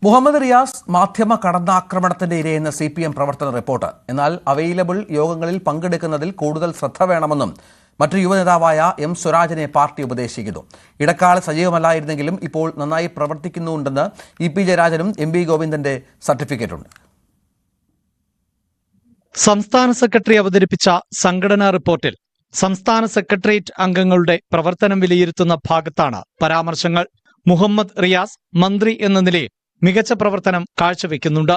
മുഹമ്മദ് റിയാസ് മാധ്യമ കടന്നാക്രമണത്തിന്റെ ഇരയെന്ന CPM പ്രവർത്തന report. എന്നാൽ അവൈലബിൾ യോഗങ്ങളിൽ പങ്കെടുക്കുന്നതിൽ കൂടുതൽ ശ്രദ്ധ വേണമെന്നും മറ്റു യുവനേതാവായ M. സ്വരാജിനെ പാർട്ടി ഉപദേശിക്കുന്നു. ഇടക്കാല സജീവമല്ലായിരുന്നെങ്കിലും ഇപ്പോൾ നന്നായി പ്രവർത്തിക്കുന്നുണ്ടെന്ന് EP ജയരാജനും MB ഗോവിന്ദന്റെ സർട്ടിഫിക്കറ്റുണ്ട്. സംസ്ഥാന സെക്രട്ടറി അവതരിപ്പിച്ച സംഘടനാ റിപ്പോർട്ടിൽ സംസ്ഥാന സെക്രട്ടേറിയറ്റ് അംഗങ്ങളുടെ പ്രവർത്തനം വിലയിരുത്തുന്ന ഭാഗത്താണ് പരാമർശങ്ങൾ. മുഹമ്മദ് റിയാസ് മന്ത്രി എന്ന നിലയിൽ മികച്ച പ്രവർത്തനം കാഴ്ചവെക്കുന്നുണ്ട്.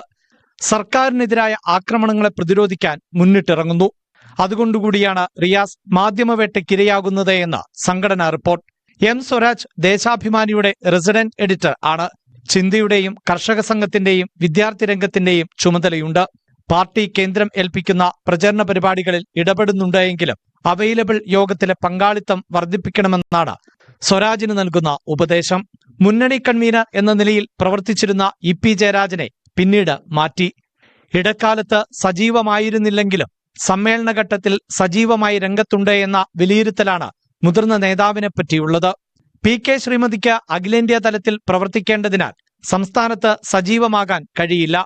സർക്കാരിനെതിരായ ആക്രമണങ്ങളെ പ്രതിരോധിക്കാൻ മുന്നിട്ടിറങ്ങുന്നു. അതുകൊണ്ടുകൂടിയാണ് റിയാസ് മാധ്യമവേട്ടയ്ക്കിരയാകുന്നത് എന്ന് സംഘടനാ റിപ്പോർട്ട്. M. സ്വരാജ് ദേശാഭിമാനിയുടെ റെസിഡന്റ് എഡിറ്റർ ആണ്. ചിന്തയുടെയും കർഷക സംഘത്തിന്റെയും വിദ്യാർത്ഥി രംഗത്തിന്റെയും ചുമതലയുണ്ട്. പാർട്ടി കേന്ദ്രം ഏൽപ്പിക്കുന്ന പ്രചരണ പരിപാടികളിൽ ഇടപെടുന്നുണ്ട് എങ്കിലും അവൈലബിൾ യോഗത്തിലെ പങ്കാളിത്തം വർദ്ധിപ്പിക്കണമെന്നാണ് സ്വരാജിന് നൽകുന്ന ഉപദേശം. മുന്നണി കൺവീനർ എന്ന നിലയിൽ പ്രവർത്തിച്ചിരുന്ന EP ജയരാജനെ പിന്നീട് മാറ്റി. ഇടക്കാലത്ത് സജീവമായിരുന്നില്ലെങ്കിലും സമ്മേളനഘട്ടത്തിൽ സജീവമായി രംഗത്തുണ്ട് എന്ന വിലയിരുത്തലാണ് മുതിർന്ന നേതാവിനെ പറ്റിയുള്ളത്. PK ശ്രീമതിക്ക് അഖിലേന്ത്യാ തലത്തിൽ പ്രവർത്തിക്കേണ്ടതിനാൽ സംസ്ഥാനത്ത് സജീവമാകാൻ കഴിയില്ല.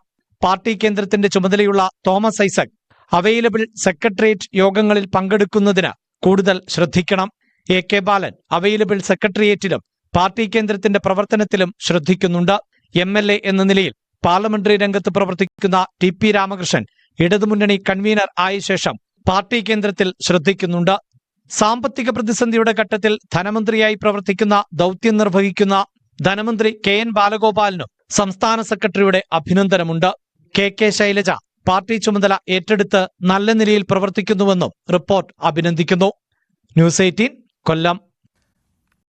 പാർട്ടി കേന്ദ്രത്തിന്റെ ചുമതലയുള്ള തോമസ് ഐസക് അവൈലബിൾ സെക്രട്ടേറിയറ്റ് യോഗങ്ങളിൽ പങ്കെടുക്കുന്നതിന് കൂടുതൽ ശ്രദ്ധിക്കണം. AK ബാലൻ അവൈലബിൾ സെക്രട്ടേറിയറ്റിലും പാർട്ടി കേന്ദ്രത്തിന്റെ പ്രവർത്തനത്തിലും ശ്രദ്ധിക്കുന്നുണ്ട്. MLA എന്ന നിലയിൽ പാർലമെന്ററി രംഗത്ത് പ്രവർത്തിക്കുന്ന TP രാമകൃഷ്ണൻ ഇടതുമുന്നണി കൺവീനർ ആയ ശേഷം പാർട്ടി കേന്ദ്രത്തിൽ ശ്രദ്ധിക്കുന്നുണ്ട്. സാമ്പത്തിക പ്രതിസന്ധിയുടെ ഘട്ടത്തിൽ ധനമന്ത്രിയായി പ്രവർത്തിക്കുന്ന ദൗത്യം നിർവഹിക്കുന്ന ധനമന്ത്രി KN ബാലഗോപാലിനും സംസ്ഥാന സെക്രട്ടറിയുടെ അഭിനന്ദനമുണ്ട്. KK ശൈലജ പാർട്ടി ചുമതല ഏറ്റെടുത്ത് നല്ല നിലയിൽ പ്രവർത്തിക്കുന്നുവെന്നും റിപ്പോർട്ട് അഭിനന്ദിക്കുന്നു. News 18 കൊല്ലം.